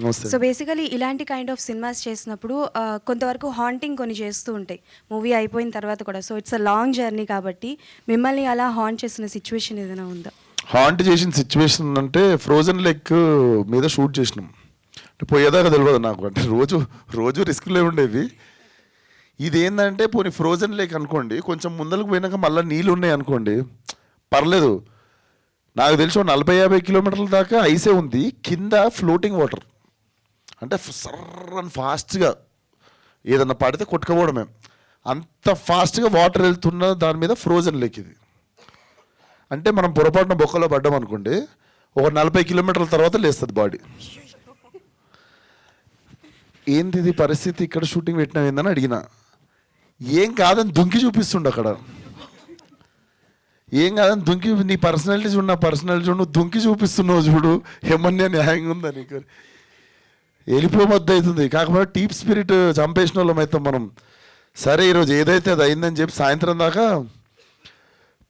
నమస్తే. So basically ఇలాంటి kind of cinemas చేసినప్పుడు కొంతవరకు హాంటింగ్ కొన్ని చేస్తూ ఉంటాయి మూవీ అయిపోయిన తర్వాత కూడా. So it's a long journey కాబట్టి మిమ్మల్ని అలా హాంట్ చేసిన సిచ్యువేషన్ ఏదైనా ఉందా? హాంట్ చేసిన సిచ్యువేషన్ అంటే ఫ్రోజన్ లెక్ మీద షూట్ చేసినాం. అంటే పోయేదాకా తెలియదు నాకు, అంటే రోజు రోజు రిస్క్లే ఉండేవి. ఇది ఏంటంటే పోనీ ఫ్రోజన్ లేక్ అనుకోండి, కొంచెం ముందరకు పోయినాక మళ్ళీ నీళ్ళు ఉన్నాయి అనుకోండి, పర్లేదు. నాకు తెలిసి 40-50 కిలోమీటర్ల దాకా ఐసే ఉంది, కింద ఫ్లోటింగ్ వాటర్. అంటే సర్రని ఫాస్ట్గా ఏదన్నా పడితే కొట్టుకపోవడమే, అంత ఫాస్ట్గా వాటర్ వెళ్తున్న దాని మీద ఫ్రోజన్ లేక్ ఇది. అంటే మనం పొరపాటున బొక్కలో పడ్డాం అనుకోండి, ఒక 40 కిలోమీటర్ల తర్వాత లేస్తుంది బాడీ. ఏంది ఇది పరిస్థితి, ఇక్కడ షూటింగ్ పెట్టినా ఏందని అడిగిన. ఏం కాదని దుంకి చూపిస్తుండు అక్కడ. ఏం కాదని దుంకి, నీ పర్సనాలిటీ చూడు, నా పర్సనాలిటీ చూడు, నువ్వు దుంకి చూపిస్తున్నావు చూడు, ఏమన్నా న్యాయంగా ఉందా నీకు? వెళ్ళిపోవద్దు అవుతుంది. కాకపోతే టీప్ స్పిరిట్ చంపేసిన వాళ్ళం అవుతాం మనం. సరే ఈరోజు ఏదైతే అది అయిందని చెప్పి సాయంత్రం దాకా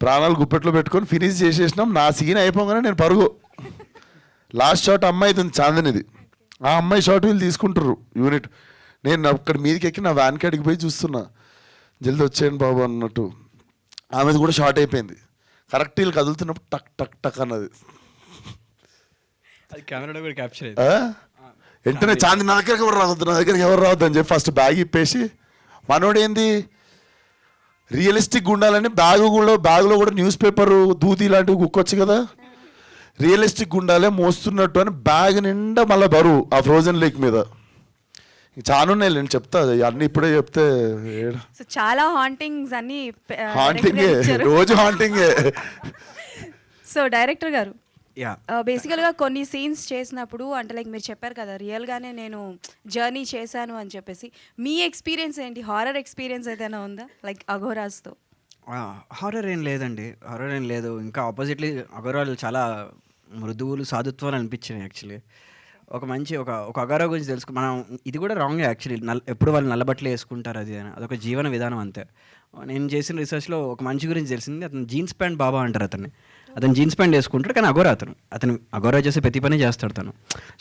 ప్రాణాలు గుప్పెట్లో పెట్టుకొని ఫినిష్ చేసేసినాం. నా సీన్ అయిపోగానే నేను పరుగు. లాస్ట్ షాట్ అమ్మాయి అవుతుంది చాందనిది, ఆ అమ్మాయి షాట్ వీళ్ళు తీసుకుంటారు యూనిట్. నేను అక్కడ మీదకి ఎక్కి నా వ్యాన్ కాడికి పోయి చూస్తున్నా, జల్దీ వచ్చేయండి బాబు అన్నట్టు. ఆమెది కూడా షార్ట్ అయిపోయింది. కరెక్ట్ వీళ్ళు కదులుతున్నప్పుడు టక్ టక్ టక్ అన్నది. అది కెమెరాలో కూడా క్యాప్చర్ వెంటనే చాంది నా దగ్గరికి ఎవరు రావద్దు, నా దగ్గరికి ఎవరు రావద్దు అని చెప్పి ఫస్ట్ బ్యాగ్ ఇప్పేసి, మనోడు ఏంది రియలిస్టిక్గా ఉండాలని బ్యాగులో కూడా న్యూస్ పేపర్ దూది ఇలాంటివి కుక్కొచ్చు కదా, రియలిస్టిక్గా ఉండాలి మోస్తున్నట్టు అని బ్యాగ్ నిండా మళ్ళీ బరువు ఆ ఫ్రోజన్ లేక్ మీద. చాలా ఉన్నాయి నేను చెప్తా, అన్నీ ఇప్పుడే చెప్తే. సో చాలా హాంటింగ్స్ అన్ని హాంటింగే, రోజు హాంటింగే. సో డైరెక్టర్ గారు యా బేసికల్గా కొన్ని సీన్స్ చేసినప్పుడు అంటే లైక్ మీరు చెప్పారు కదా రియల్గానే నేను జర్నీ చేశాను అని చెప్పేసి, మీ ఎక్స్పీరియన్స్ ఏంటి? హారర్ ఎక్స్పీరియన్స్ ఏదైనా ఉందా లైక్ అఘోరాస్తో? హారర్ ఏం లేదండి, హారర్ ఏం లేదు. ఇంకా ఆపోజిట్లీ అఘోరాలు చాలా మృదువులు, సాధుత్వాలు అనిపించినాయి యాక్చువల్లీ. ఒక మంచి ఒక అఘోరా గురించి తెలుసుకో మనం, ఇది కూడా రాంగ్ యాక్చువల్లీ. ఎప్పుడు వాళ్ళు నల్లబట్టలు వేసుకుంటారు, అది అని అదొక జీవన విధానం అంతే. నేను చేసిన రీసెర్చ్లో ఒక మంచి గురించి తెలిసింది. అతను జీన్స్ ప్యాంట్ బాబా అంటారు అతను జీన్స్ ప్యాంట్ వేసుకుంటాడు, కానీ అతను అఘోరా చేసే ప్రతి పని చేస్తాడు తను.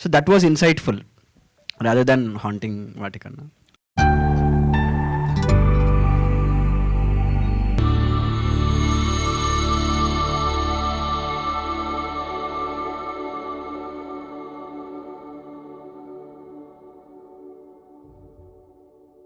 So that was insightful rather than haunting వాటికన్నా.